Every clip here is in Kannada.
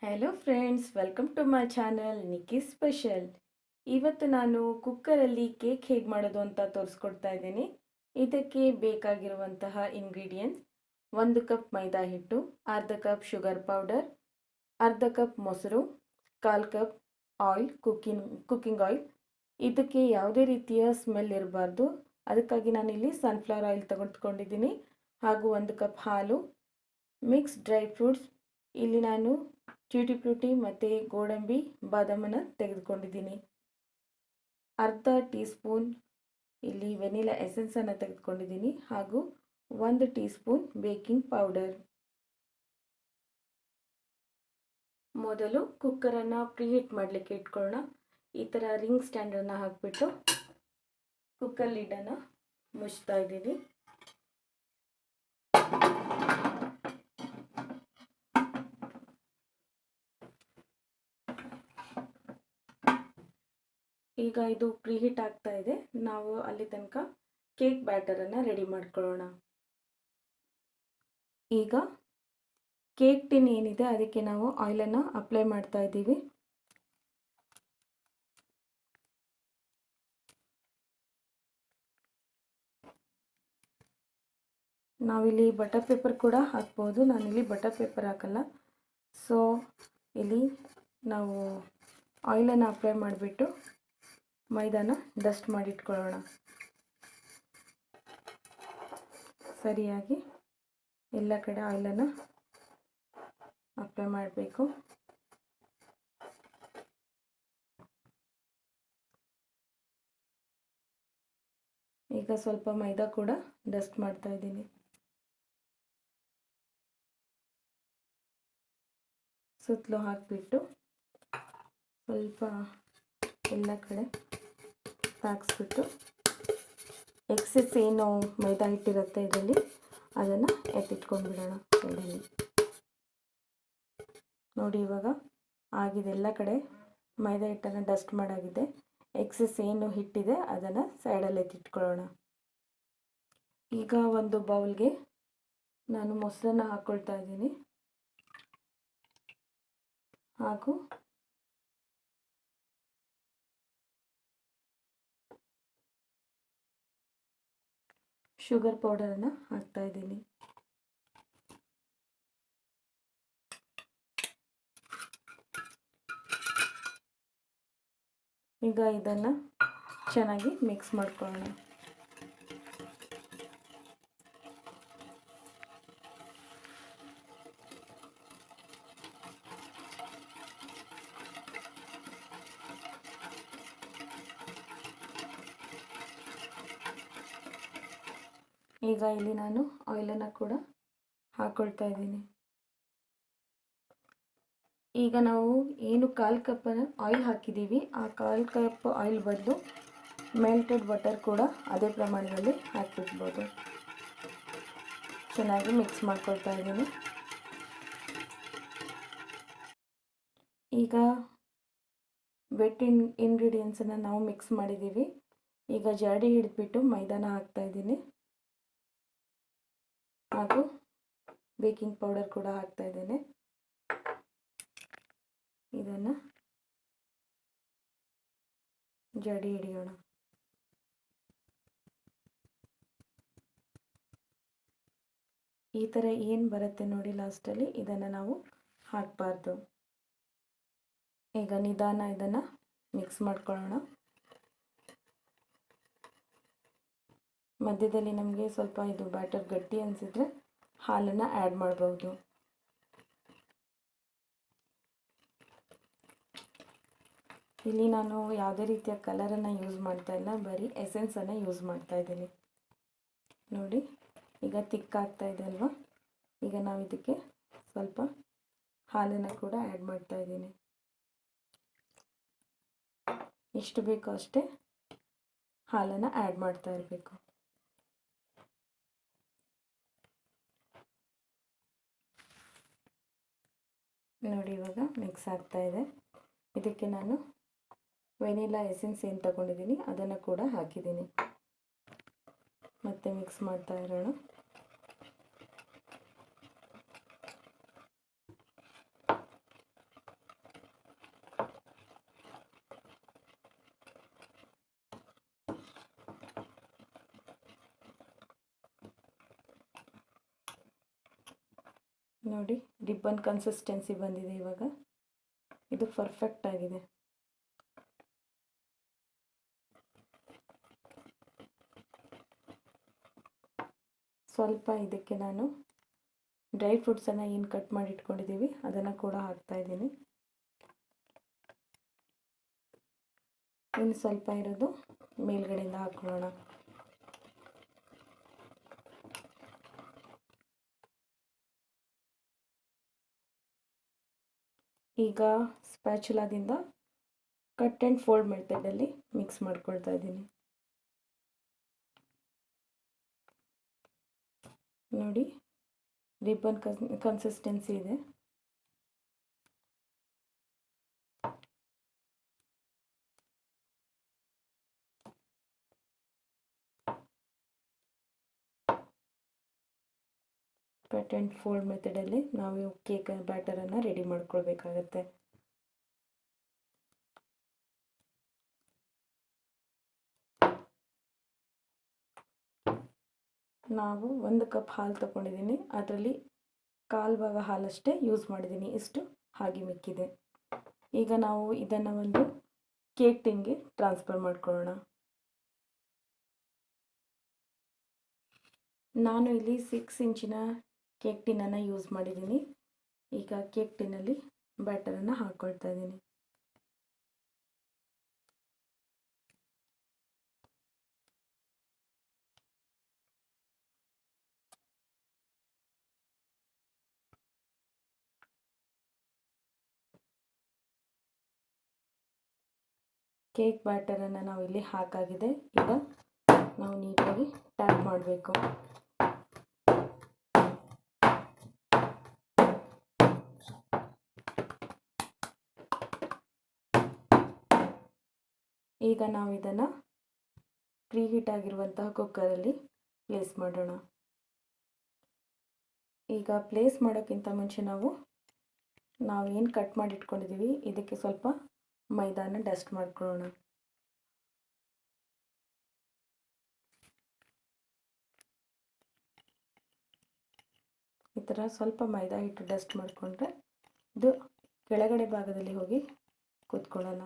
Hello friends, welcome to my channel Nikki special. ಇವತ್ತು ನಾನು ಕುಕ್ಕರಲ್ಲಿ ಕೇಕ್ ಹೇಗೆ ಮಾಡೋದು ಅಂತ ತೋರಿಸ್ಕೊಡ್ತಾ ಇದ್ದೀನಿ. ಇದಕ್ಕೆ ಬೇಕಾಗಿರುವಂತಹ ಇಂಗ್ರೀಡಿಯೆಂಟ್ಸ್: 1 ಕಪ್ ಮೈದಾ ಹಿಟ್ಟು, ಅರ್ಧ ಕಪ್ ಶುಗರ್ ಪೌಡರ್, ಅರ್ಧ ಕಪ್ ಮೊಸರು, 1/4 ಕಪ್ ಆಯಿಲ್, ಕುಕ್ಕಿಂಗ್ ಆಯಿಲ್. ಇದಕ್ಕೆ ಯಾವುದೇ ರೀತಿಯ ಸ್ಮೆಲ್ ಇರಬಾರ್ದು, ಅದಕ್ಕಾಗಿ ನಾನಿಲ್ಲಿ ಸನ್ಫ್ಲವರ್ ಆಯಿಲ್ ತೆಗೆದುಕೊಂಡಿದ್ದೀನಿ. ಹಾಗೂ 1 ಕಪ್ ಹಾಲು, ಮಿಕ್ಸ್ ಡ್ರೈ ಫ್ರೂಟ್ಸ್. ಇಲ್ಲಿ ನಾನು ಟ್ಯೂಟಿ ಫ್ರೂಟಿ ಮತ್ತು ಗೋಡಂಬಿ ಬಾದಾಮನ್ನು ತೆಗೆದುಕೊಂಡಿದ್ದೀನಿ. ಅರ್ಧ ಟೀ ಸ್ಪೂನ್ ಇಲ್ಲಿ ವೆನಿಲಾ ಎಸೆನ್ಸನ್ನು ತೆಗೆದುಕೊಂಡಿದ್ದೀನಿ. ಹಾಗೂ 1 ಟೀ ಸ್ಪೂನ್ ಬೇಕಿಂಗ್ ಪೌಡರ್. ಮೊದಲು ಕುಕ್ಕರನ್ನು ಪ್ರಿಹೀಟ್ ಮಾಡಲಿಕ್ಕೆ ಇಟ್ಕೊಳ್ಳೋಣ. ಈ ಥರ ರಿಂಗ್ ಸ್ಟ್ಯಾಂಡನ್ನು ಹಾಕಿಬಿಟ್ಟು ಕುಕ್ಕರ್ ಲಿಡ್ಡನ್ನು ಮುಚ್ತಾ ಇದ್ದೀನಿ. ಈಗ ಇದು ಪ್ರಿಹೀಟ್ ಆಗ್ತಾ ಇದೆ. ನಾವು ಅಲ್ಲಿ ತನಕ ಕೇಕ್ ಬ್ಯಾಟರನ್ನು ರೆಡಿ ಮಾಡ್ಕೊಳ್ಳೋಣ. ಈಗ ಕೇಕ್ ಟಿನ್ ಏನಿದೆ ಅದಕ್ಕೆ ನಾವು ಆಯಿಲನ್ನು ಅಪ್ಲೈ ಮಾಡ್ತಾ ಇದ್ದೀವಿ. ನಾವಿಲ್ಲಿ ಬಟರ್ ಪೇಪರ್ ಕೂಡ ಹಾಕ್ಬೋದು. ನಾನಿಲ್ಲಿ ಬಟರ್ ಪೇಪರ್ ಹಾಕಲ್ಲ. ಸೊ ಇಲ್ಲಿ ನಾವು ಆಯಿಲನ್ನು ಅಪ್ಲೈ ಮಾಡಿಬಿಟ್ಟು ಮೈದಾನ ಡಸ್ಟ್ ಮಾಡಿಟ್ಕೊಳ್ಳೋಣ. ಸರಿಯಾಗಿ ಎಲ್ಲ ಕಡೆ ಆಯಿಲನ್ನು ಅಪ್ಲೈ ಮಾಡಬೇಕು. ಈಗ ಸ್ವಲ್ಪ ಮೈದಾ ಕೂಡ ಡಸ್ಟ್ ಮಾಡ್ತಾ ಇದ್ದೀನಿ. ಸುತ್ತಲೂ ಹಾಕಿಬಿಟ್ಟು ಸ್ವಲ್ಪ ಎಲ್ಲ ಕಡೆ ತಾಗಿಸ್ಬಿಟ್ಟು ಎಕ್ಸೆಸ್ ಏನು ಮೈದಾ ಹಿಟ್ಟಿರುತ್ತೆ ಇದರಲ್ಲಿ ಅದನ್ನು ಎತ್ತಿಟ್ಕೊಂಡು ಬಿಡೋಣ ಸೈಡಲ್ಲಿ. ನೋಡಿ, ಇವಾಗ ಆಗಿದೆ. ಎಲ್ಲ ಕಡೆ ಮೈದಾ ಹಿಟ್ಟನ್ನು ಡಸ್ಟ್ ಮಾಡಾಗಿದೆ. ಎಕ್ಸೆಸ್ ಏನು ಹಿಟ್ಟಿದೆ ಅದನ್ನು ಸೈಡಲ್ಲಿ ಎತ್ತಿಟ್ಕೊಳ್ಳೋಣ. ಈಗ ಒಂದು ಬೌಲ್ಗೆ ನಾನು ಮೊಸರನ್ನು ಹಾಕ್ಕೊಳ್ತಾ ಇದ್ದೀನಿ. ಹಾಗೂ ಶುಗರ್ ಪೌಡರನ್ನು ಹಾಕ್ತಾ ಇದ್ದೀನಿ. ಈಗ ಇದನ್ನು ಚೆನ್ನಾಗಿ ಮಿಕ್ಸ್ ಮಾಡ್ಕೊಳ್ಳೋಣ. ಈಗ ಇಲ್ಲಿ ನಾನು ಆಯಿಲನ್ನು ಕೂಡ ಹಾಕ್ಕೊಳ್ತಾ ಇದ್ದೀನಿ. ಈಗ ನಾವು ಏನು 1/4 ಕಪ್ ಆಯಿಲ್ ಹಾಕಿದ್ದೀವಿ, ಆ 1/4 ಕಪ್ ಆಯಿಲ್ ಬದಲು ಮೆಲ್ಟೆಡ್ ಬಟರ್ ಕೂಡ ಅದೇ ಪ್ರಮಾಣದಲ್ಲಿ ಹಾಕಿಬಿಡ್ಬೋದು. ಚೆನ್ನಾಗಿ ಮಿಕ್ಸ್ ಮಾಡ್ಕೊಳ್ತಾ ಇದ್ದೀನಿ. ಈಗ ವೆಟ್ ಇಂಗ್ರೀಡಿಯೆಂಟ್ಸನ್ನು ನಾವು ಮಿಕ್ಸ್ ಮಾಡಿದ್ದೀವಿ. ಈಗ ಜಾಡಿ ಹಿಡಿದ್ಬಿಟ್ಟು ಮೈದಾನ ಹಾಕ್ತಾ ಇದ್ದೀನಿ. ಹಾಗೂ ಬೇಕಿಂಗ್ ಪೌಡರ್ ಕೂಡ ಹಾಕ್ತಾ ಇದ್ದೇನೆ. ಇದನ್ನು ಜಡಿ ಹಿಡಿಯೋಣ. ಈ ಥರ ಏನು ಬರುತ್ತೆ ನೋಡಿ ಲಾಸ್ಟಲ್ಲಿ, ಇದನ್ನು ನಾವು ಹಾಕಬಾರ್ದು. ಈಗ ನಿಧಾನ ಇದನ್ನು ಮಿಕ್ಸ್ ಮಾಡ್ಕೊಳ್ಳೋಣ. ಮಧ್ಯದಲ್ಲಿ ನಮಗೆ ಸ್ವಲ್ಪ ಇದು ಬ್ಯಾಟರ್ ಗಟ್ಟಿ ಅನಿಸಿದರೆ ಹಾಲನ್ನು ಆ್ಯಡ್ ಮಾಡ್ಬೋದು. ಇಲ್ಲಿ ನಾನು ಯಾವುದೇ ರೀತಿಯ ಕಲರನ್ನು ಯೂಸ್ ಮಾಡ್ತಾ ಇಲ್ಲ, ಬರೀ ಎಸೆನ್ಸನ್ನು ಯೂಸ್ ಮಾಡ್ತಾ ಇದ್ದೀನಿ. ನೋಡಿ, ಈಗ ತಿಕ್ಕಾಗ್ತಾ ಇದೆ ಅಲ್ವಾ. ಈಗ ನಾವು ಇದಕ್ಕೆ ಸ್ವಲ್ಪ ಹಾಲನ್ನು ಕೂಡ ಆ್ಯಡ್ ಮಾಡ್ತಾ ಇದ್ದೀನಿ. ಎಷ್ಟು ಬೇಕೋ ಅಷ್ಟೇ ಹಾಲನ್ನು ಆ್ಯಡ್ ಮಾಡ್ತಾ ಇರಬೇಕು. ನೋಡಿ, ಇವಾಗ ಮಿಕ್ಸ್ ಆಗ್ತಾ ಇದೆ. ಇದಕ್ಕೆ ನಾನು ವೆನಿಲಾ ಎಸೆನ್ಸ್ ಏನು ತಗೊಂಡಿದ್ದೀನಿ ಅದನ್ನು ಕೂಡ ಹಾಕಿದ್ದೀನಿ. ಮತ್ತೆ ಮಿಕ್ಸ್ ಮಾಡ್ತಾ ಇರೋಣ. ನೋಡಿ ರಿಬ್ಬನ್ ಕನ್ಸಿಸ್ಟೆನ್ಸಿ ಬಂದಿದೆ. ಇವಾಗ ಇದು ಪರ್ಫೆಕ್ಟ್ ಆಗಿದೆ. ಸ್ವಲ್ಪ ಇದಕ್ಕೆ ನಾನು ಡ್ರೈ ಫ್ರೂಟ್ಸನ್ನು ಏನು ಕಟ್ ಮಾಡಿ ಇಟ್ಕೊಂಡಿದ್ದೀವಿ ಅದನ್ನು ಕೂಡ ಹಾಕ್ತಾ ಇದ್ದೀನಿ. ಇನ್ನು ಸ್ವಲ್ಪ ಇರೋದು ಮೇಲ್ಗಡೆಯಿಂದ ಹಾಕೊಳ್ಳೋಣ. ಈಗ ಸ್ಪ್ಯಾಚುಲಾದಿಂದ ಕಟ್ ಆ್ಯಂಡ್ ಫೋಲ್ಡ್ ಮೆಥಡಲ್ಲಿ ಮಿಕ್ಸ್ ಮಾಡ್ಕೊಳ್ತಾ ಇದ್ದೀನಿ. ನೋಡಿ ರಿಬ್ಬನ್ ಕನ್ಸಿಸ್ಟೆನ್ಸಿ ಇದೆ. ಕಟ್ ಆ್ಯಂಡ್ ಫೋಲ್ಡ್ ಮೆಥಡಲ್ಲಿ ನಾವು ಕೇಕ್ ಬ್ಯಾಟರನ್ನು ರೆಡಿ ಮಾಡ್ಕೊಳ್ಬೇಕಾಗತ್ತೆ. ನಾವು 1 ಕಪ್ ಹಾಲು ತಗೊಂಡಿದ್ದೀನಿ, ಅದರಲ್ಲಿ 1/4 ಭಾಗ ಹಾಲಷ್ಟೇ ಯೂಸ್ ಮಾಡಿದ್ದೀನಿ. ಇಷ್ಟು ಹಾಗೆ ಮಿಕ್ಕಿದೆ. ಈಗ ನಾವು ಇದನ್ನು ಒಂದು ಕೇಕ್ ಟಿನ್ಗೆ ಟ್ರಾನ್ಸ್ಫರ್ ಮಾಡ್ಕೊಳ್ಳೋಣ. ನಾನು ಇಲ್ಲಿ 6 ಇಂಚಿನ ಕೇಕ್ ಟಿನ್ನನ್ನು ಯೂಸ್ ಮಾಡಿದ್ದೀನಿ. ಈಗ ಕೇಕ್ ಟಿನ್ನಲ್ಲಿ ಬ್ಯಾಟರನ್ನು ಹಾಕ್ಕೊಳ್ತಾ ಇದ್ದೀನಿ. ಕೇಕ್ ಬ್ಯಾಟರನ್ನು ನಾವು ಇಲ್ಲಿ ಹಾಕಾಗಿದೆ. ಈಗ ನಾವು ನೀಟಾಗಿ ಟ್ಯಾಪ್ ಮಾಡಬೇಕು. ಈಗ ನಾವು ಇದನ್ನು ಪ್ರೀಹೀಟ್ ಆಗಿರುವಂತಹ ಕುಕ್ಕರಲ್ಲಿ ಪ್ಲೇಸ್ ಮಾಡೋಣ. ಈಗ ಪ್ಲೇಸ್ ಮಾಡೋಕ್ಕಿಂತ ಮುಂಚೆ ನಾವು ಏನು ಕಟ್ ಮಾಡಿ ಇಟ್ಕೊಂಡಿದ್ದೀವಿ ಇದಕ್ಕೆ ಸ್ವಲ್ಪ ಮೈದಾನ ಡಸ್ಟ್ ಮಾಡ್ಕೊಳ್ಳೋಣ. ಈ ಥರ ಸ್ವಲ್ಪ ಮೈದಾ ಹಿಟ್ಟು ಡಸ್ಟ್ ಮಾಡಿಕೊಂಡ್ರೆ ಇದು ಕೆಳಗಡೆ ಭಾಗದಲ್ಲಿ ಹೋಗಿ ಕೂತ್ಕೊಳ್ಳೋಣ.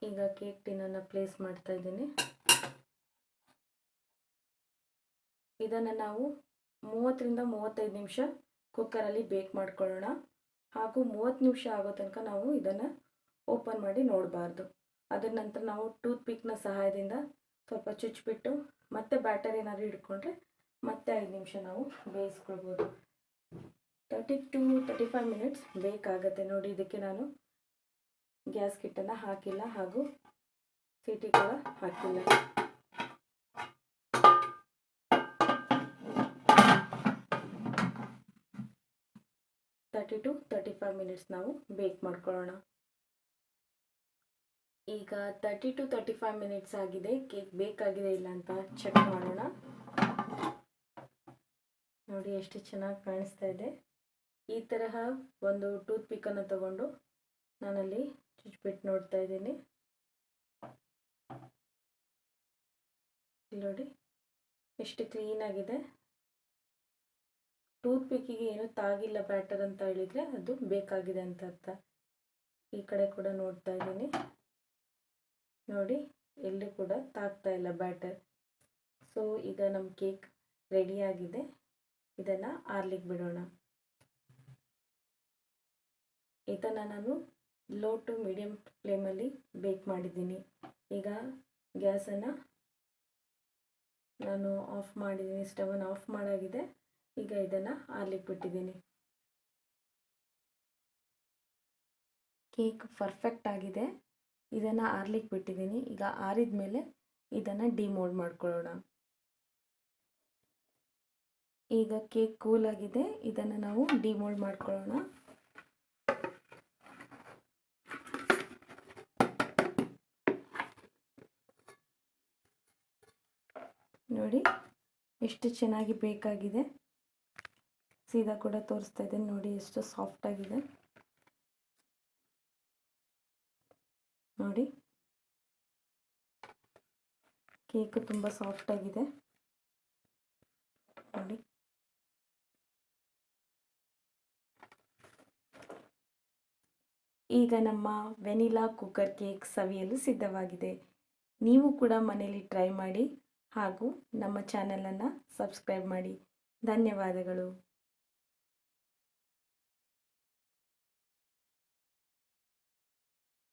ಈಗ ಕೇಕ್ ಟಿನ್ನನ್ನು ಪ್ಲೇಸ್ ಮಾಡ್ತಾ ಇದ್ದೀನಿ. ಇದನ್ನು ನಾವು 30 ರಿಂದ 35 ನಿಮಿಷ ಕುಕ್ಕರಲ್ಲಿ ಬೇಕ್ ಮಾಡ್ಕೊಳ್ಳೋಣ. ಹಾಗೂ 30 ನಿಮಿಷ ಆಗೋ ತನಕ ನಾವು ಇದನ್ನು ಓಪನ್ ಮಾಡಿ ನೋಡಬಾರ್ದು. ಅದರ ನಂತರ ನಾವು ಟೂತ್ ಪಿಕ್ನ ಸಹಾಯದಿಂದ ಸ್ವಲ್ಪ ಚುಚ್ಚಿಬಿಟ್ಟು ಮತ್ತೆ ಬ್ಯಾಟರ್ ಏನಾದರೂ ಹಿಡ್ಕೊಂಡ್ರೆ ಮತ್ತೆ 5 ನಿಮಿಷ ನಾವು ಬೇಯಿಸ್ಕೊಳ್ಬೋದು. 30 to 35 ಮಿನಿಟ್ಸ್ ಬೇಕಾಗುತ್ತೆ. ನೋಡಿ ಇದಕ್ಕೆ ನಾನು ಗ್ಯಾಸ್ ಕಿಟ್ಟನ್ನು ಹಾಕಿಲ್ಲ ಹಾಗೂ ಸೀಟಿ ಕೂಡ ಹಾಕಿಲ್ಲ. ಟು 35 ಮಿನಿಟ್ಸ್ ನಾವು ಬೇಕ್ ಮಾಡ್ಕೊಳ್ಳೋಣ. ಈಗ 30 to 35 ಮಿನಿಟ್ಸ್ ಆಗಿದೆ. ಕೇಕ್ ಬೇಕಾಗಿದೆ ಇಲ್ಲ ಅಂತ ಚೆಕ್ ಮಾಡೋಣ. ನೋಡಿ ಎಷ್ಟು ಚೆನ್ನಾಗಿ ಕಾಣಿಸ್ತಾ ಇದೆ. ಈ ತರಹ ಒಂದು ಟೂತ್ ಪಿಕ್ಕನ್ನು ತಗೊಂಡು ನಾನಲ್ಲಿ ಚುಚ್ಚಿಬಿಟ್ಟು ನೋಡ್ತಾ ಇದ್ದೀನಿ. ನೋಡಿ ಎಷ್ಟು ಕ್ಲೀನಾಗಿದೆ. ಟೂತ್ ಪಿಕ್ಕಿಗೆ ಏನು ತಾಗಿಲ್ಲ ಬ್ಯಾಟರ್ ಅಂತ ಹೇಳಿದರೆ ಅದು ಬೇಕಾಗಿದೆ ಅಂತ ಅರ್ಥ. ಈ ಕಡೆ ಕೂಡ ನೋಡ್ತಾ ಇದ್ದೀನಿ. ನೋಡಿ ಎಲ್ಲೂ ಕೂಡ ತಾಗ್ತಾ ಇಲ್ಲ ಬ್ಯಾಟರ್. ಸೊ ಈಗ ನಮ್ಮ ಕೇಕ್ ರೆಡಿಯಾಗಿದೆ. ಇದನ್ನು ಆರ್ಲಿಕ್ಕೆ ಬಿಡೋಣ. ಇದನ್ನು ನಾನು ಲೋ ಟು ಮೀಡಿಯಮ್ ಫ್ಲೇಮಲ್ಲಿ ಬೇಕ್ ಮಾಡಿದ್ದೀನಿ. ಈಗ ಗ್ಯಾಸನ್ನು ನಾನು ಆಫ್ ಮಾಡಿದ್ದೀನಿ. ಸ್ಟವನ್ನು ಆಫ್ ಮಾಡಾಗಿದೆ. ಈಗ ಇದನ್ನು ಆರ್ಲಿಕ್ಕೆ ಬಿಟ್ಟಿದ್ದೀನಿ. ಕೇಕ್ ಪರ್ಫೆಕ್ಟ್ ಆಗಿದೆ. ಇದನ್ನು ಆರ್ಲಿಕ್ಕೆ ಬಿಟ್ಟಿದ್ದೀನಿ. ಈಗ ಆರಿದ ಮೇಲೆ ಇದನ್ನು ಡಿಮೋಲ್ಡ್ ಮಾಡ್ಕೊಳ್ಳೋಣ. ಈಗ ಕೇಕ್ ಕೂಲ್ ಆಗಿದೆ. ಇದನ್ನು ನಾವು ಡಿಮೋಲ್ಡ್ ಮಾಡ್ಕೊಳ್ಳೋಣ. ನೋಡಿ ಎಷ್ಟು ಚೆನ್ನಾಗಿ ಬೇಕಾಗಿದೆ. ಸೀದಾ ಕೂಡ ತೋರಿಸ್ತಾ ಇದ್ದೇನೆ, ನೋಡಿ ಎಷ್ಟು ಸಾಫ್ಟ್ ಆಗಿದೆ ನೋಡಿ. ಕೇಕು ತುಂಬ ಸಾಫ್ಟ್ ಆಗಿದೆ ನೋಡಿ. ಈಗ ನಮ್ಮ ವೆನಿಲಾ ಕುಕ್ಕರ್ ಕೇಕ್ ಸವಿಯಲು ಸಿದ್ಧವಾಗಿದೆ. ನೀವು ಕೂಡ ಮನೆಯಲ್ಲಿ ಟ್ರೈ ಮಾಡಿ ಹಾಗೂ ನಮ್ಮ ಚಾನಲನ್ನು ಸಬ್ಸ್ಕ್ರೈಬ್ ಮಾಡಿ. ಧನ್ಯವಾದಗಳು.